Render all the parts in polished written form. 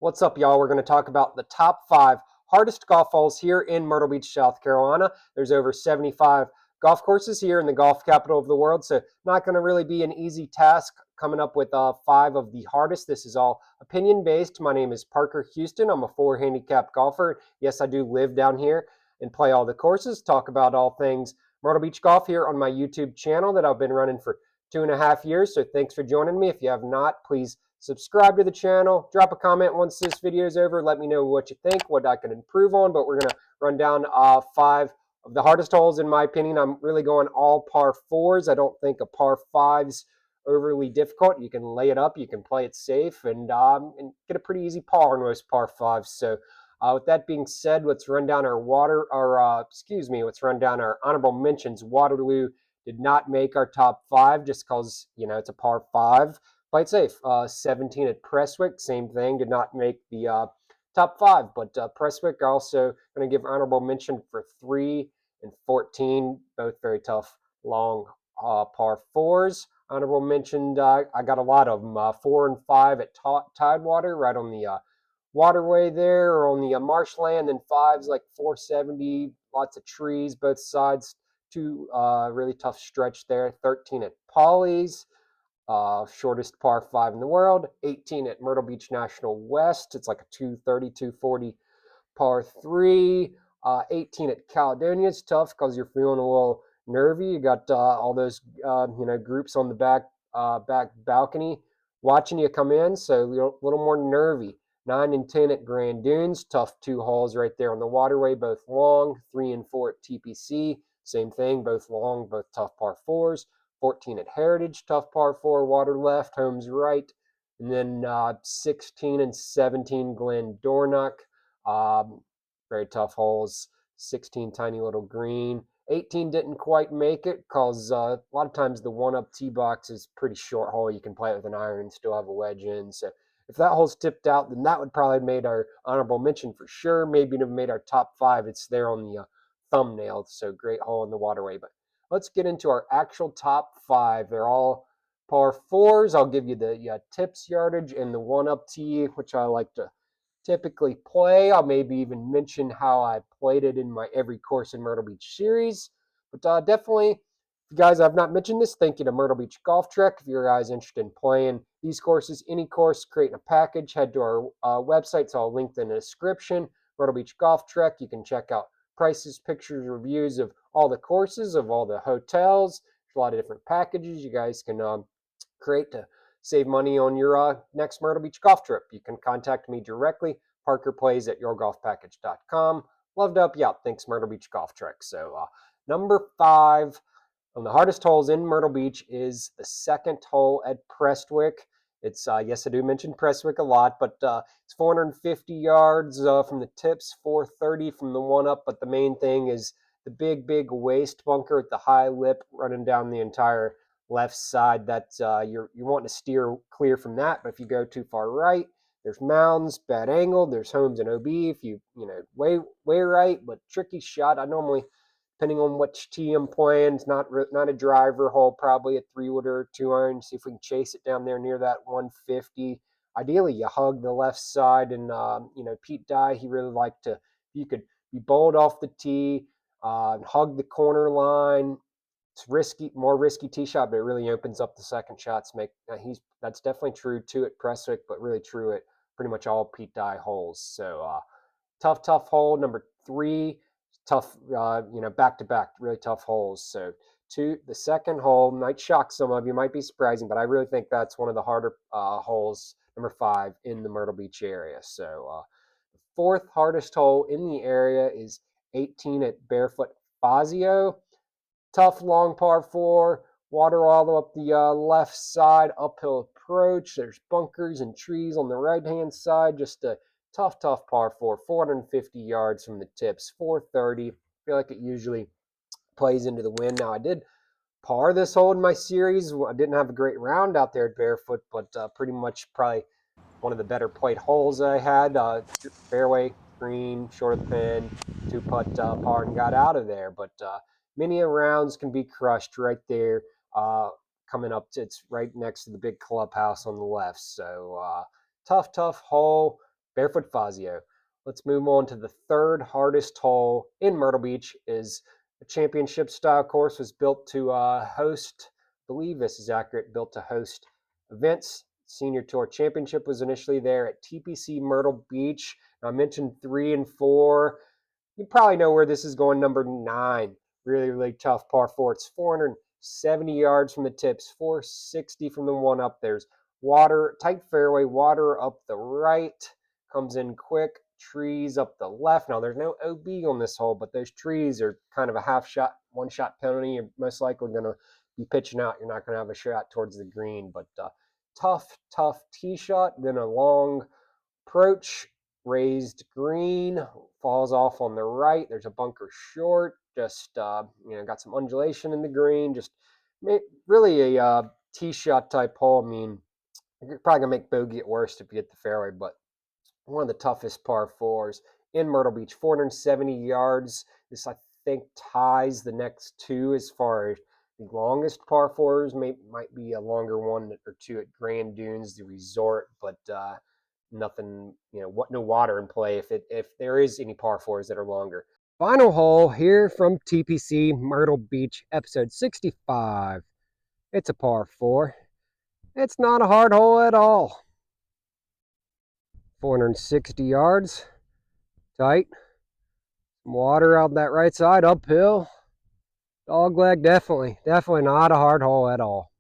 What's up, y'all? We're going to talk about the top 5 hardest golf holes here in Myrtle Beach, South Carolina. There's over 75 golf courses here in the golf capital of the world, so not going to really be an easy task coming up with 5 of the hardest. This is all opinion based. My name is Parker Houston. I'm a 4 handicap golfer. Yes, I do live down here and play all the courses, talk about all things Myrtle Beach golf here on my YouTube channel that I've been running for 2.5 years. So thanks for joining me. If you have not, please subscribe to the channel, drop a comment once this video is over, let me know what you think, what I can improve on. But we're going to run down 5 of the hardest holes in my opinion. I'm really going all par 4s. I don't think a par 5's overly difficult. You can lay it up, you can play it safe, and get a pretty easy par on most par 5s. So with that being said, let's run down let's run down our honorable mentions. Waterloo did not make our top 5 just because, it's a par 5. Play it safe. 17 at Prestwick, same thing, did not make the top 5. But Prestwick also going to give honorable mention for 3 and 14, both very tough, long par 4s. Honorable mention, I got a lot of them. 4 and 5 at Tidewater, right on the waterway there, or on the marshland. Then 5's like 470, lots of trees both sides. 2 really tough stretch there. 13 at Polly's. Shortest par 5 in the world. 18 at Myrtle Beach National West. It's like a 230, 240 par 3. 18 at Caledonia. It's tough because you're feeling a little nervy. You got all those groups on the back balcony watching you come in, so you're a little more nervy. 9 and 10 at Grand Dunes. Tough 2 holes right there on the waterway, both long. 3 and 4 at TPC. Same thing, both long, both tough par 4s. 14 at Heritage, tough par 4, water left, home's right. And then 16 and 17 Glen Dornoch, very tough holes. 16 tiny little green. 18 didn't quite make it because a lot of times the one-up tee box is pretty short hole. You can play it with an iron and still have a wedge in. So if that hole's tipped out, then that would probably have made our honorable mention for sure. Maybe have made our top 5. It's there on the thumbnail. So great hole in the waterway. But let's get into our actual top 5. They're all par 4s. I'll give you the tips yardage and the one-up tee, which I like to typically play. I'll maybe even mention how I played it in my Every Course in Myrtle Beach series. But definitely, if you guys have not mentioned this, thank you to Myrtle Beach Golf Trek. If you're guys interested in playing these courses, any course, creating a package, head to our website. It's all linked in the description. Myrtle Beach Golf Trek. You can check out prices, pictures, reviews of all the courses, of all the hotels. There's a lot of different packages you guys can create to save money on your next Myrtle Beach golf trip. You can contact me directly, parkerplays@yourgolfpackage.com. Love to help you out. Thanks, Myrtle Beach Golf Trek. So, number 5 on the hardest holes in Myrtle Beach is the second hole at Prestwick. It's, yes, I do mention Prestwick a lot, but it's 450 yards from the tips, 430 from the one up. But the main thing is the big waste bunker at the high lip running down the entire left side. That you're wanting to steer clear from that. But if you go too far right, there's mounds, bad angle. There's homes and OB if way right, but tricky shot. I normally, depending on which tee I'm playing, it's not a driver hole, probably a 3-wood or 2-iron. See if we can chase it down there near that 150. Ideally, you hug the left side, and Pete Dye, he really liked to. You could be bowled off the tee, hug the corner line. It's risky, more risky tee shot, but it really opens up the second shots. That's definitely true too at Prestwick, but really true at pretty much all Pete Dye holes. So tough hole. Number 3, tough, back to back, really tough holes. So the second hole might shock some of you, might be surprising, but I really think that's one of the harder holes. Number 5 in the Myrtle Beach area. So the 4th hardest hole in the area is 18 at Barefoot Fazio. Tough long par 4, water all up the left side, uphill approach. There's bunkers and trees on the right-hand side. Just a tough par 4, 450 yards from the tips, 430. I feel like it usually plays into the wind. Now, I did par this hole in my series. I didn't have a great round out there at Barefoot, but pretty much probably one of the better played holes I had. Fairway, green, short of the pin, 2-putt par, and got out of there. But many rounds can be crushed right there. Coming up, it's right next to the big clubhouse on the left. So tough hole. Barefoot Fazio. Let's move on to the third hardest hole in Myrtle Beach. Is a championship style course, was built to host, I believe this is accurate, built to host events. Senior Tour Championship was initially there at TPC Myrtle Beach. Now, I mentioned 3 and 4. You probably know where this is going. Number 9, really, really tough par 4. It's 470 yards from the tips, 460 from the one up. There's water, tight fairway, water up the right, comes in quick, trees up the left. Now, there's no OB on this hole, but those trees are kind of a half shot, one shot penalty. You're most likely going to be pitching out. You're not going to have a shot towards the green, but tough tee shot, then a long approach, raised green, falls off on the right. There's a bunker short, just got some undulation in the green. Just really a tee shot type hole. I mean, you're probably gonna make bogey at worst if you hit the fairway, but one of the toughest par 4s in Myrtle Beach, 470 yards. This, I think, ties the next 2 as far as the longest par 4s. Might be a longer one or 2 at Grand Dunes, the resort, but nothing, no water in play if there is any par 4s that are longer. Final hole here from TPC Myrtle Beach, episode 65. It's a par 4. It's not a hard hole at all. 460 yards, tight. Water out that right side, uphill. Dog leg, definitely not a hard hole at all.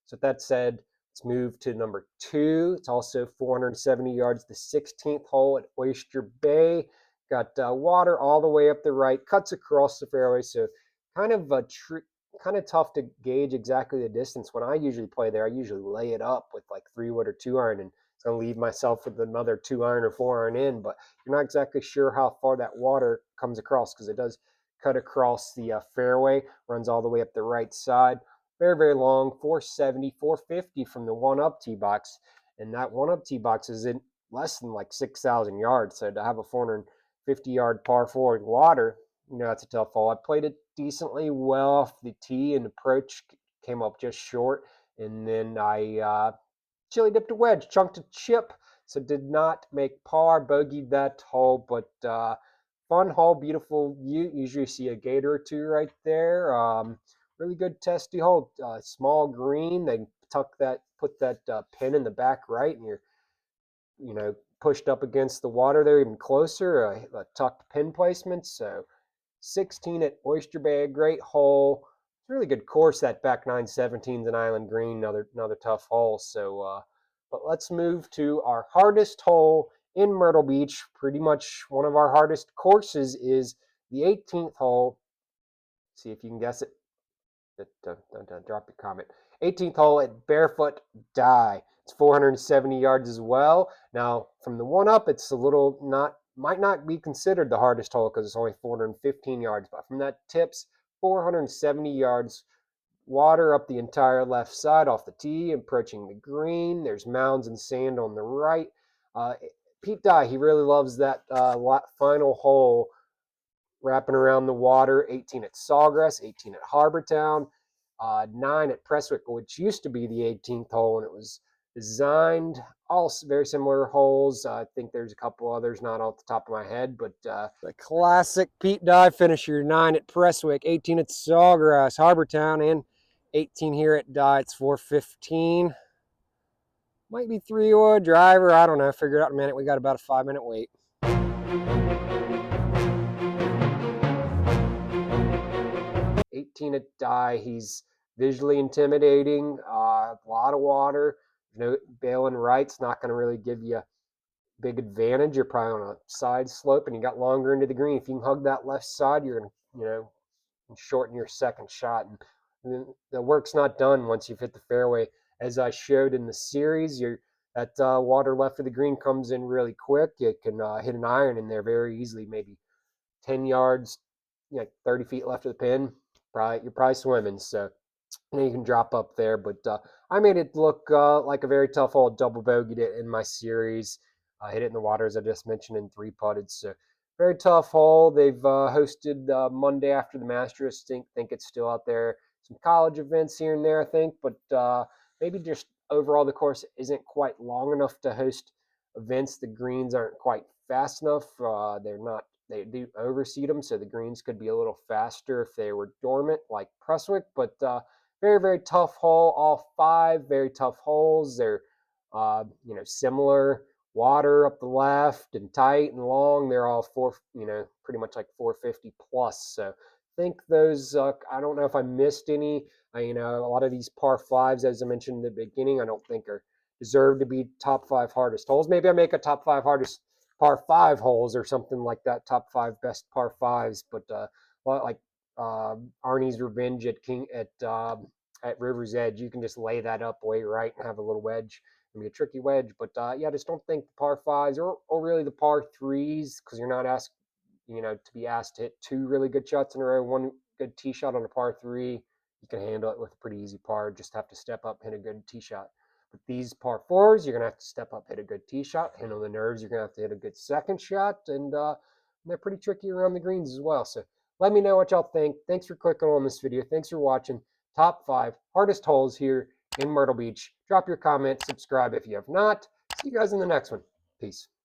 So with that said, let's move to number 2. It's also 470 yards, the 16th hole at Oyster Bay. Got water all the way up the right, cuts across the fairway, so kind of tough to gauge exactly the distance. When I usually play there, I usually lay it up with like 3-wood or 2-iron, and it's going to leave myself with another 2-iron or 4-iron in, but you're not exactly sure how far that water comes across because it does cut across the fairway, runs all the way up the right side. Very, very long, 470, 450 from the one-up tee box, and that one-up tee box is in less than like 6,000 yards, so to have a 450-yard par 4 in water, that's a tough hole. I played it decently well off the tee, and approach came up just short, and then I chili dipped a wedge, chunked a chip, so did not make par, bogeyed that hole, but fun hole, beautiful view. Usually see a gator or 2 right there. Really good testy hole, small green. They put that pin in the back right, and you're pushed up against the water there even closer, a tucked pin placement. So 16 at Oyster Bay, a great hole. It's a really good course, that back 917's an island green, another tough hole. So, but let's move to our hardest hole in Myrtle Beach. Pretty much one of our hardest courses is the 18th hole. See if you can guess it. Don't drop your comment. 18th hole at Barefoot Dye. It's 470 yards as well. Now, from the one up, it's a little might not be considered the hardest hole because it's only 415 yards, but from that tips, 470 yards, water up the entire left side off the tee, approaching the green. There's mounds and sand on the right. Pete Dye, he really loves that final hole, wrapping around the water. 18 at Sawgrass, 18 at Harbortown, 9 at Prestwick, which used to be the 18th hole, and it was designed, all very similar holes. I think there's a couple others, not off the top of my head, but the classic Pete Dye finisher, 9 at Prestwick, 18 at Sawgrass, Harbortown, and 18 here at Dye. It's 415. Might be 3-wood driver, I don't know. Figure it out in a minute. We got about a 5-minute wait. 18 at Dye. He's visually intimidating. A lot of water. No bailing right's not going to really give you a big advantage. You're probably on a side slope, and you got longer into the green. If you can hug that left side, you're going to, shorten your second shot. And the work's not done once you've hit the fairway. As I showed in the series, that water left of the green comes in really quick. You can hit an iron in there very easily, maybe 10 yards, 30 feet left of the pin. You're probably swimming, so you can drop up there. But I made it look like a very tough hole. Double bogeyed it in my series. Hit it in the water, as I just mentioned, and 3-putted. So very tough hole. They've hosted Monday after the Masters. Think it's still out there. It's some college events here and there, I think, but maybe just overall the course isn't quite long enough to host events. The greens aren't quite fast enough. They're not. They do overseed them, so the greens could be a little faster if they were dormant, like Prestwick. But very, very tough hole. All five very tough holes. They're similar. Water up the left and tight and long. They're all pretty much like 450 plus. So I think those. I don't know if I missed any. A lot of these par fives, as I mentioned in the beginning, I don't think are deserve to be top five hardest holes. Maybe I make a top five hardest par five holes or something like that. Top five best par fives, but like Arnie's Revenge at River's Edge, you can just lay that up way right and have a little wedge. It'll be a tricky wedge, but yeah, I just don't think the par fives or really the par threes, because you're not asked to be asked to hit two really good shots in a row. One good tee shot on a par three, you can handle it with a pretty easy par. Just have to step up, hit a good tee shot. But these par fours, you're gonna have to step up, hit a good tee shot, handle the nerves. You're gonna have to hit a good second shot, and they're pretty tricky around the greens as well. So let me know what y'all think. Thanks for clicking on this video. Thanks for watching. Top five hardest holes here in Myrtle Beach. Drop your comment, subscribe if you have not. See you guys in the next one. Peace.